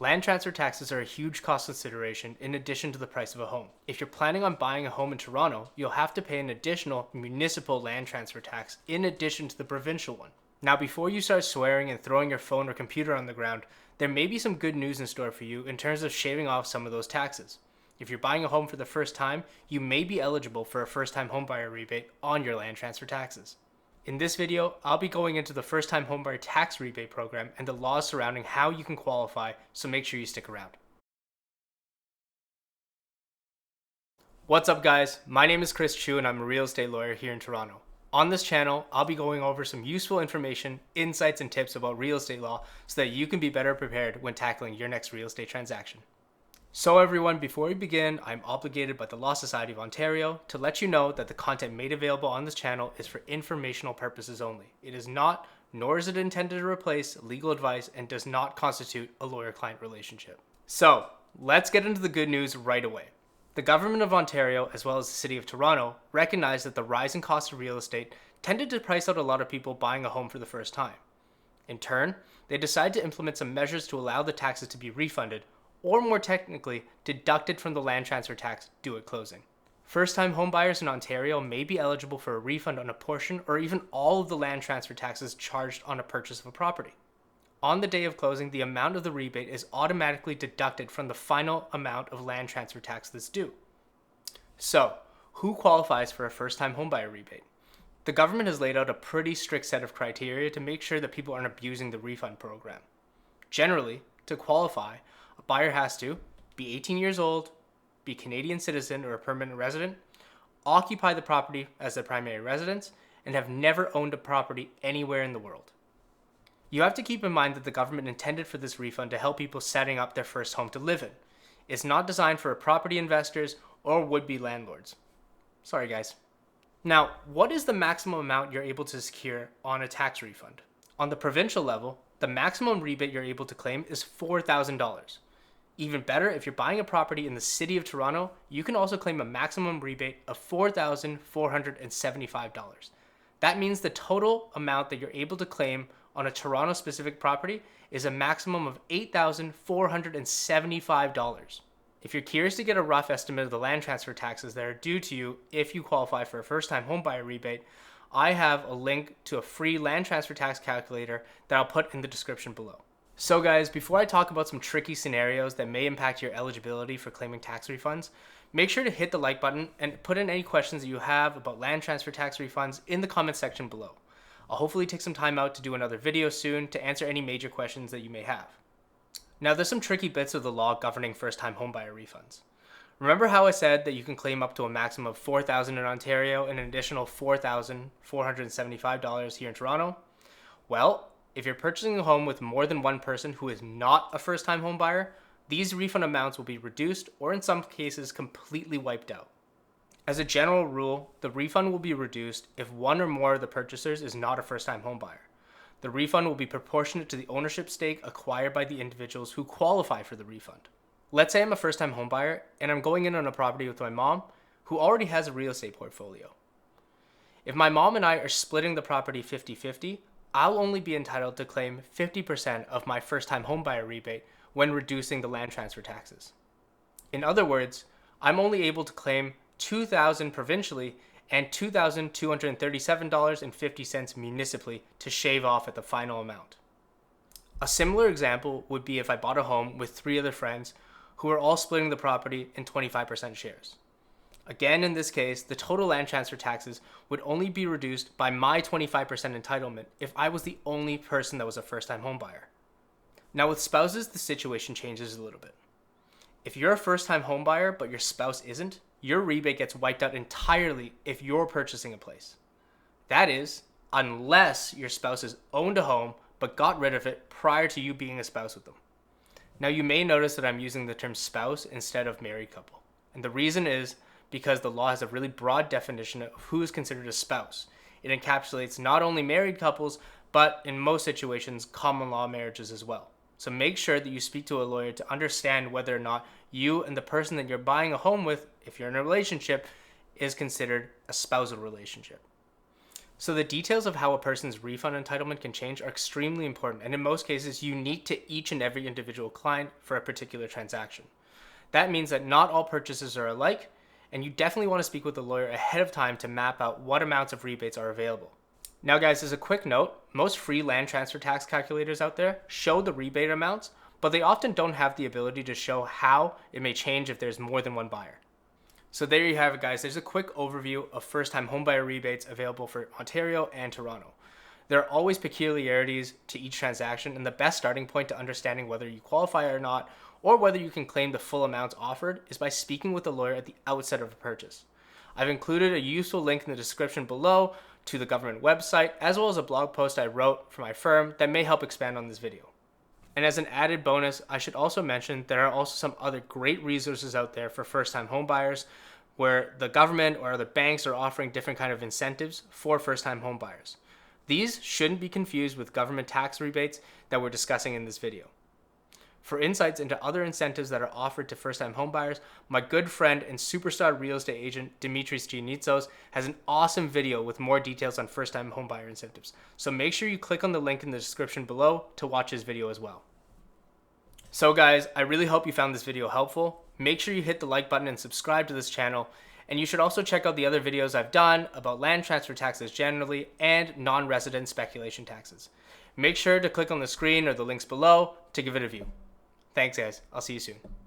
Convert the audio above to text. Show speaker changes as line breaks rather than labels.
Land transfer taxes are a huge cost consideration in addition to the price of a home. If you're planning on buying a home in Toronto, you'll have to pay an additional municipal land transfer tax in addition to the provincial one. Now, before you start swearing and throwing your phone or computer on the ground, there may be some good news in store for you in terms of shaving off some of those taxes. If you're buying a home for the first time, you may be eligible for a first-time homebuyer rebate on your land transfer taxes. In this video, I'll be going into the first-time homebuyer tax rebate program and the laws surrounding how you can qualify, so make sure you stick around. What's up guys, my name is Chris Chu and I'm a real estate lawyer here in Toronto. On this channel, I'll be going over some useful information, insights, and tips about real estate law so that you can be better prepared when tackling your next real estate transaction. So everyone, before we begin, I'm obligated by the Law Society of Ontario to let you know that the content made available on this channel is for informational purposes only. It is not, nor is it intended to replace legal advice, and does not constitute a lawyer-client relationship. So, let's get into the good news right away. The Government of Ontario, as well as the City of Toronto, recognized that the rising cost of real estate tended to price out a lot of people buying a home for the first time. In turn, they decided to implement some measures to allow the taxes to be refunded, or more technically, deducted from the land transfer tax due at closing. First-time homebuyers in Ontario may be eligible for a refund on a portion or even all of the land transfer taxes charged on a purchase of a property. On the day of closing, the amount of the rebate is automatically deducted from the final amount of land transfer tax that's due. So, who qualifies for a first-time homebuyer rebate? The government has laid out a pretty strict set of criteria to make sure that people aren't abusing the refund program. Generally, to qualify, a buyer has to be 18 years old, be a Canadian citizen or a permanent resident, occupy the property as their primary residence, and have never owned a property anywhere in the world. You have to keep in mind that the government intended for this refund to help people setting up their first home to live in. It's not designed for property investors or would-be landlords. Sorry guys. Now, what is the maximum amount you're able to secure on a tax refund? On the provincial level, the maximum rebate you're able to claim is $4,000. Even better, if you're buying a property in the City of Toronto, you can also claim a maximum rebate of $4,475. That means the total amount that you're able to claim on a Toronto-specific property is a maximum of $8,475. If you're curious to get a rough estimate of the land transfer taxes that are due to you if you qualify for a first-time homebuyer rebate, I have a link to a free land transfer tax calculator that I'll put in the description below. So guys, before I talk about some tricky scenarios that may impact your eligibility for claiming tax refunds, make sure to hit the like button and put in any questions that you have about land transfer tax refunds in the comment section below. I'll hopefully take some time out to do another video soon to answer any major questions that you may have. Now there's some tricky bits of the law governing first-time homebuyer refunds. Remember how I said that you can claim up to a maximum of $4,000 in Ontario and an additional $4,475 here in Toronto? Well, if you're purchasing a home with more than one person who is not a first-time homebuyer, these refund amounts will be reduced or in some cases completely wiped out. As a general rule, the refund will be reduced if one or more of the purchasers is not a first-time homebuyer. The refund will be proportionate to the ownership stake acquired by the individuals who qualify for the refund. Let's say I'm a first-time homebuyer and I'm going in on a property with my mom, who already has a real estate portfolio. If my mom and I are splitting the property 50-50, I'll only be entitled to claim 50% of my first-time homebuyer rebate when reducing the land transfer taxes. In other words, I'm only able to claim $2,000 provincially and $2,237.50 municipally to shave off at the final amount. A similar example would be if I bought a home with 3 other friends who are all splitting the property in 25% shares. Again, in this case, the total land transfer taxes would only be reduced by my 25% entitlement if I was the only person that was a first-time homebuyer. Now with spouses, the situation changes a little bit. If you're a first-time homebuyer but your spouse isn't, your rebate gets wiped out entirely if you're purchasing a place. That is, unless your spouse has owned a home but got rid of it prior to you being a spouse with them. Now you may notice that I'm using the term spouse instead of married couple. And the reason is because the law has a really broad definition of who is considered a spouse. It encapsulates not only married couples, but in most situations, common law marriages as well. So make sure that you speak to a lawyer to understand whether or not you and the person that you're buying a home with, if you're in a relationship, is considered a spousal relationship. So the details of how a person's refund entitlement can change are extremely important and in most cases unique to each and every individual client for a particular transaction. That means that not all purchases are alike, and you definitely want to speak with a lawyer ahead of time to map out what amounts of rebates are available. Now guys, as a quick note, most free land transfer tax calculators out there show the rebate amounts, but they often don't have the ability to show how it may change if there's more than one buyer. So there you have it guys, there's a quick overview of first-time homebuyer rebates available for Ontario and Toronto. There are always peculiarities to each transaction, and the best starting point to understanding whether you qualify or not, or whether you can claim the full amounts offered, is by speaking with a lawyer at the outset of a purchase. I've included a useful link in the description below to the government website, as well as a blog post I wrote for my firm that may help expand on this video. And as an added bonus, I should also mention there are also some other great resources out there for first-time home buyers where the government or other banks are offering different kind of incentives for first-time home buyers. These shouldn't be confused with government tax rebates that we're discussing in this video. For insights into other incentives that are offered to first-time homebuyers, my good friend and superstar real estate agent Demetres Giannitsos has an awesome video with more details on first-time homebuyer incentives. So make sure you click on the link in the description below to watch his video as well. So guys, I really hope you found this video helpful. Make sure you hit the like button and subscribe to this channel. And you should also check out the other videos I've done about land transfer taxes generally and non-resident speculation taxes. Make sure to click on the screen or the links below to give it a view. Thanks guys, I'll see you soon.